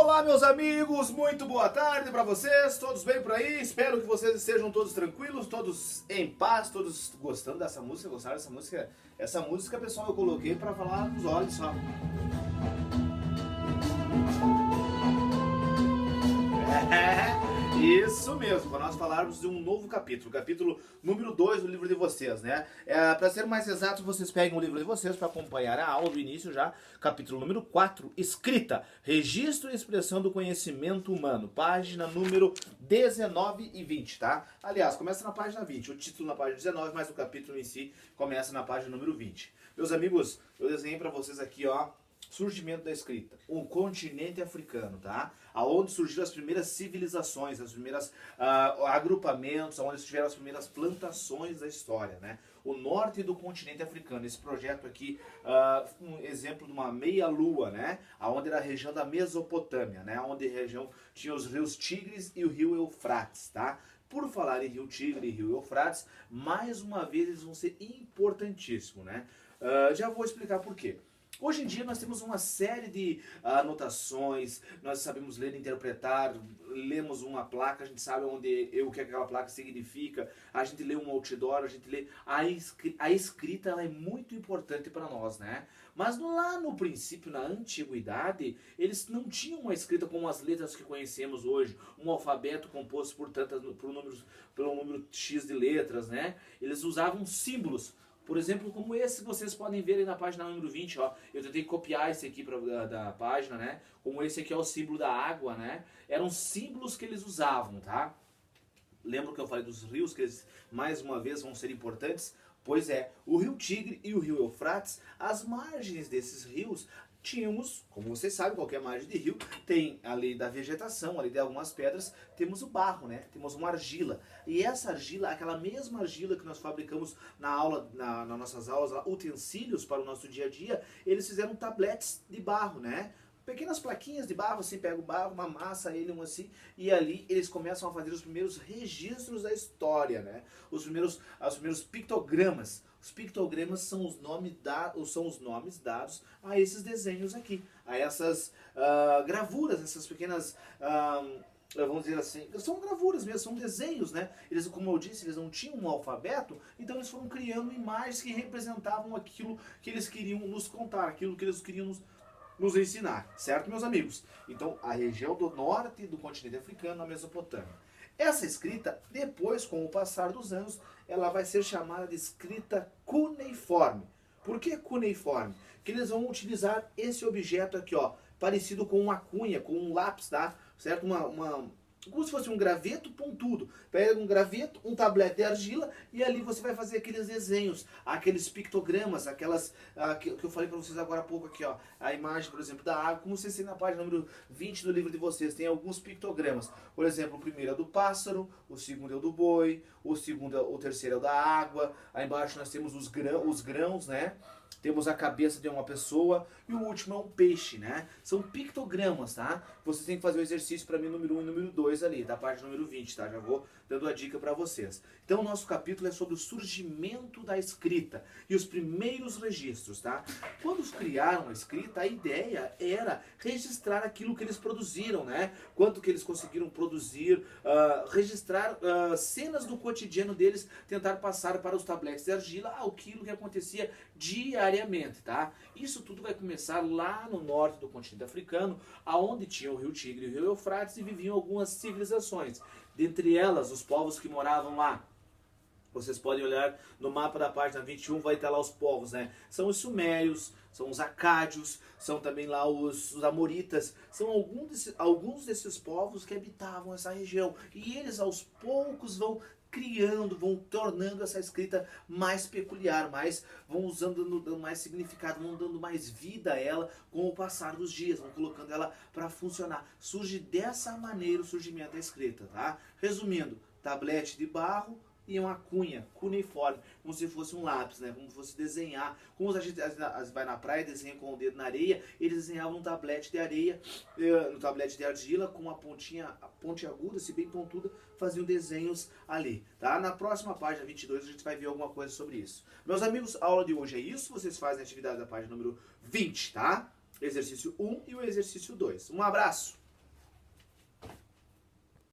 Olá, meus amigos, muito boa tarde para vocês, todos bem por aí? Espero que vocês estejam todos tranquilos, todos em paz, todos gostando dessa música, gostaram dessa música? Essa música, pessoal, eu coloquei para falar nos olhos só. Isso mesmo, para nós falarmos de um novo capítulo, capítulo número 2 do livro de vocês, né? Para ser mais exato, vocês peguem o livro de vocês para acompanhar a aula do início já, capítulo número 4, escrita, registro e expressão do conhecimento humano, página número 19 e 20, tá? Aliás, começa na página 20, o título na página 19, mas o capítulo em si começa na página número 20. Meus amigos, eu desenhei para vocês aqui, ó, surgimento da escrita, o continente africano, tá? Aonde surgiram as primeiras civilizações, as primeiras agrupamentos, onde tiveram as primeiras plantações da história, né? O norte do continente africano, esse projeto aqui, um exemplo de uma meia-lua, né? Aonde era a região da Mesopotâmia, né? Onde a região tinha os rios Tigres e o rio Eufrates, tá? Por falar em rio Tigre e rio Eufrates, mais uma vez eles vão ser importantíssimos, né? Já vou explicar por quê. Hoje em dia nós temos uma série de anotações, nós sabemos ler e interpretar, lemos uma placa, a gente sabe o que aquela placa significa, a gente lê um outdoor, a gente lê... A escrita ela é muito importante para nós, né? Mas lá no princípio, na antiguidade, eles não tinham uma escrita como as letras que conhecemos hoje, um alfabeto composto pelo número X de letras, né? Eles usavam símbolos. Por exemplo, como esse que vocês podem ver aí na página número 20, ó. Eu tentei copiar esse aqui da página, né? Como esse aqui é o símbolo da água, né? Eram símbolos que eles usavam, tá? Lembra que eu falei dos rios, que eles, mais uma vez, vão ser importantes? Pois é, o rio Tigre e o rio Eufrates, as margens desses rios, tínhamos, como vocês sabem, qualquer margem de rio tem, além da vegetação, além de algumas pedras, temos o barro, né? Temos uma argila. E essa argila, aquela mesma argila que nós fabricamos nas nossas aulas, utensílios para o nosso dia a dia, eles fizeram tabletes de barro, né? Pequenas plaquinhas de barro, assim, pega o barro, uma massa, ele assim, e ali eles começam a fazer os primeiros registros da história, né? Os primeiros pictogramas. Os pictogramas são os nomes dados a esses desenhos aqui, a essas gravuras, essas pequenas... vamos dizer assim, são gravuras mesmo, são desenhos, né? Eles, como eu disse, eles não tinham um alfabeto, então eles foram criando imagens que representavam aquilo que eles queriam nos contar, aquilo que eles queriam nos ensinar, certo, meus amigos? Então, a região do norte do continente africano, a Mesopotâmia. Essa escrita, depois, com o passar dos anos, ela vai ser chamada de escrita cuneiforme. Por que cuneiforme? Porque eles vão utilizar esse objeto aqui, ó, parecido com uma cunha, com um lápis, tá? Certo? Como se fosse um graveto pontudo. Pega um graveto, um tablete de argila e ali você vai fazer aqueles desenhos, aqueles pictogramas, aquelas que eu falei para vocês agora há pouco aqui, ó. A imagem, por exemplo, da água, como vocês têm na página número 20 do livro de vocês, tem alguns pictogramas. Por exemplo, o primeiro é do pássaro, o segundo é o do boi, o terceiro é o da água. Aí embaixo nós temos os grãos, né? Temos a cabeça de uma pessoa e o último é um peixe, né? São pictogramas, tá? Vocês têm que fazer o exercício para mim número 1 e número 2 ali, da página número 20, tá? Já vou dando a dica para vocês. Então o nosso capítulo é sobre o surgimento da escrita e os primeiros registros, tá? Quando criaram a escrita, a ideia era registrar aquilo que eles produziram, né? Quanto que eles conseguiram produzir, registrar cenas do cotidiano deles, tentar passar para os tabletes de argila aquilo que acontecia diariamente, tá? Isso tudo vai começar lá no norte do continente africano, aonde tinha o rio Tigre e o rio Eufrates e viviam algumas civilizações. Dentre elas, os povos que moravam lá. Vocês podem olhar no mapa da página 21, vai estar lá os povos, né? São os sumérios, são os acádios, são também lá os amoritas. São alguns desses povos que habitavam essa região. E eles aos poucos vão criando, vão tornando essa escrita mais peculiar, vão dando mais significado, vão dando mais vida a ela com o passar dos dias, vão colocando ela para funcionar. Surge dessa maneira o surgimento da escrita, tá? Resumindo, tablete de barro e uma cunha, cuneiforme, como se fosse um lápis, né? Como se fosse desenhar. Como a gente vai na praia e desenha com o dedo na areia, eles desenhavam um tablete de areia, no tablete de argila, com uma ponte aguda, assim, bem pontuda, faziam desenhos ali, tá? Na próxima página 22 a gente vai ver alguma coisa sobre isso. Meus amigos, a aula de hoje é isso, vocês fazem a atividade da página número 20, tá? Exercício 1 e o exercício 2. Um abraço!